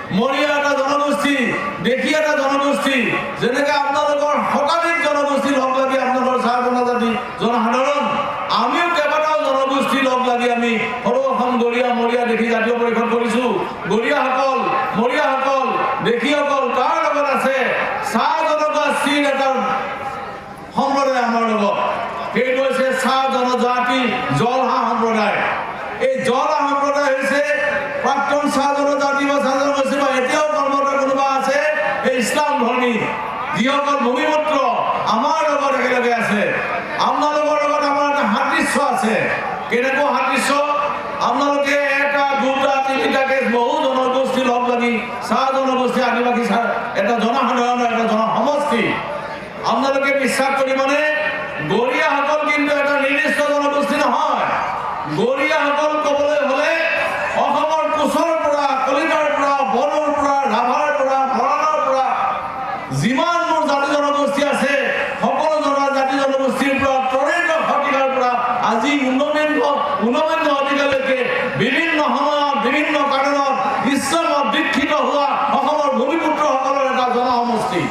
মৰিয়া এটা জনগোষ্ঠী, দেখি এটা জনগোষ্ঠী, যেনেকৈ আপোনালোকৰ শতাধিক জনগোষ্ঠী লগ লাগি আপোনালোকৰ চাহ জনজাতি জনসাধাৰণ, আমিও কেইবাটাও জনগোষ্ঠী লগ লাগি আমি সৰু অসম গৰিয়া মৰিয়া দেখি জাতীয় পৰিষদ কৰিছোঁ। গৰিয়াসকল, মৰিয়াসকল, দেখীসকল, তাৰ লগত আছে চাহ জনগোষ্ঠীৰ এটা সম্প্ৰদায় আমাৰ লগত, সেইটো হৈছে চাহ জনজাতি জলহা সম্প্ৰদায়। এই জলহা সম্প্ৰদায় হৈছে প্ৰাক্তন চাহ জনজাতি বা চাহ জনগোষ্ঠী বা এতিয়াও কৰ্মৰত কোনোবা আছে এই ইছলাম ধৰ্মী, যিসকল ভূমিপুত্ৰ আমাৰ লগত একেলগে আছে। আপোনালোকৰ লগত আমাৰ এটা সাদৃশ্য আছে। কেনেকুৱা সাদৃশ্য? আপোনালোকে এটা দুটা তিনিটাকে বহু জনগোষ্ঠী লগ লাগি চাহ জনগোষ্ঠী আদিবাসী এটা জনসাধাৰণৰ এটা জনসমষ্টি। আপোনালোকে বিশ্বাস কৰিবনে? গৰিয়াসকল কিন্তু এটা নিৰ্দিষ্ট জনগোষ্ঠী নহয়। গৰিয়াসকল ক'বলৈ হ'লে অসমৰ কোচৰ পৰা, কলিতাৰ পৰা, বড়োৰ পৰা, ৰাভাৰ পৰা, মৰাণৰ পৰা যিমানবোৰ জাতি জনগোষ্ঠী আছে, সকলো জাতি জনগোষ্ঠীৰ পৰা ত্ৰৈলোক্য শতিকাৰ পৰা আজি ঊনবিংশ শতিকালৈকে বিভিন্ন সময়ত বিভিন্ন কাৰণত ইছলামত দীক্ষিত হোৱা অসমৰ ভূমিপুত্ৰসকলৰ এটা জনসমষ্টি।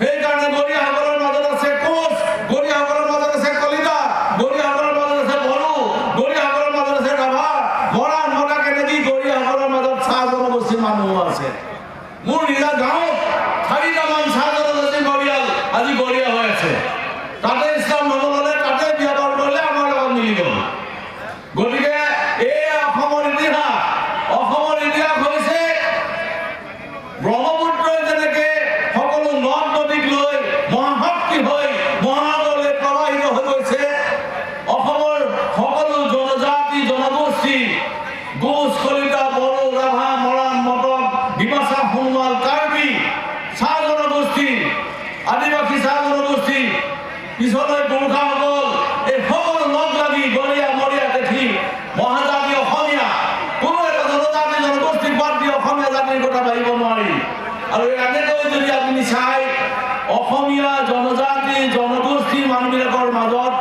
সেইকাৰণে গৰিয়াসকলৰ মাজত আছে কোচ, গৰিয়াসকলৰ মাজত আছে কলিতা, গৰিয়াসকলৰ মাজত আছে বড়ো, গৰিয়াসকলৰ মাজত আছে ৰাভা, মৰাণ, মদাকেনেদি গৰিয়াসকলৰ মাজত চাহ জনগোষ্ঠীৰ মানুহো আছে। মোৰ নিজা গাঁৱত 4টামান চাহ জনগোষ্ঠীৰ পৰিয়াল আজি গৰিয়া হৈ আছে। তাতে ইছলাম ধৰ্ম ল'লে, তাতে বিয়া বাৰু কৰিলে, আমাৰ লগত মিলি গ'ল। গতিকে এই অসমৰ ইতিহাস হৈছে ব্ৰহ্মপুত্ৰই যেনেকে সকলো নদ নদীক লৈ মহাশক্তি হৈ মহানগৰলৈ প্ৰবাহিত হৈ গৈছে, অসমৰ সকলো জনজাতি জনগোষ্ঠী কোচ, কলিতা, বড়ো, ৰাভা, মৰাণ, মটক, ডিমাচা, সোণোৱাল, কাৰ্বি চাহ জনগোষ্ঠী, আদিবাসী চাহ জনগোষ্ঠী, পিছলৈ গোৰ্খাসকল, এই সকলো লগ লাগি গৰিয়া মৰিয়া দেখি মহাজাতি অসমীয়া, কোনো এটা জনজাতি জনগোষ্ঠীক বাদ দি অসমীয়া জাতিৰ কথা ভাবিব নোৱাৰি। আৰু এনেকৈ যদি আপুনি চাই অসমীয়া জনজাতি জনগোষ্ঠীৰ মানুহবিলাকৰ মাজত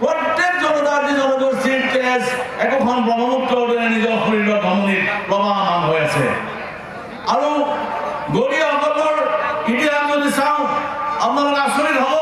প্ৰত্যেক জনজাতি জনগোষ্ঠীৰ তেজ একোখন ব্ৰহ্মপুত্ৰৰ দৰে নিজৰ শৰীৰৰ ধমনীত প্ৰবাহমান হৈ আছে। আৰু গৰিয়াসকলৰ ইতিহাস যদি চাওঁ আপোনালোকে আচৰিত হ'ব।